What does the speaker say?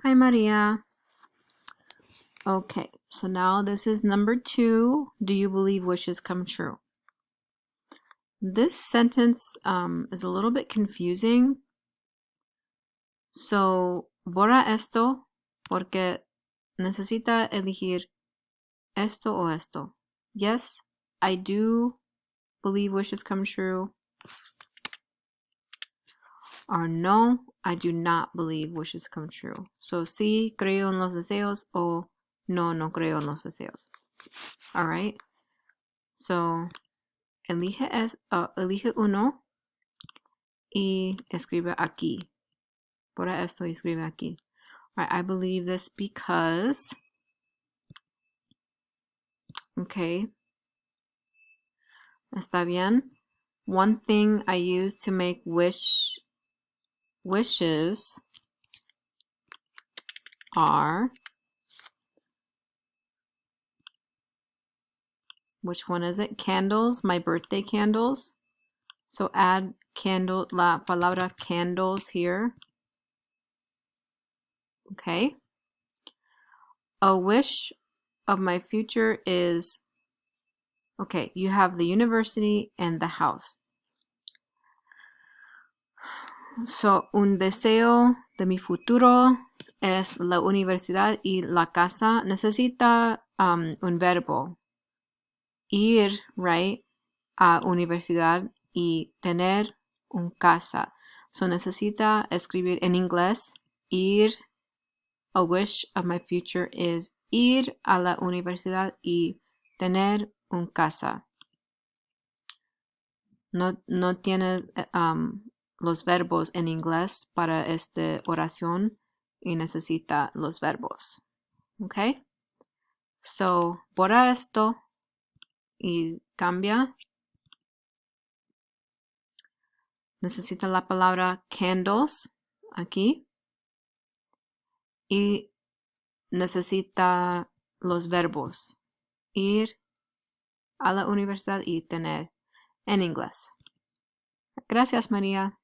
Hi, Maria. Okay, so now this is number 2. Do you believe wishes come true? This sentence is a little bit confusing. So, borra esto porque necesita elegir esto o esto. Yes, I do believe wishes come true. Or no, I do not believe wishes come true. So, sí, creo en los deseos o no, no creo en los deseos. All right. So, elige uno y escribe aquí. Por esto y escribe aquí. All right, I believe this because, okay, está bien. One thing I use to make wishes are, which one is it? Candles, my birthday candles. So add candle, la palabra candles here. Okay. A wish of my future is, okay, you have the university and the house. So, un deseo de mi futuro es la universidad y la casa. Necesita un verbo. Ir, right, a universidad y tener un casa. So, necesita escribir en inglés. Ir, a wish of my future is ir a la universidad y tener un casa. No tiene los verbos en inglés para esta oración y necesita los verbos. Okay? So, borra esto y cambia. Necesita la palabra candles aquí. Y necesita los verbos. Ir a la universidad y tener en inglés. Gracias, María.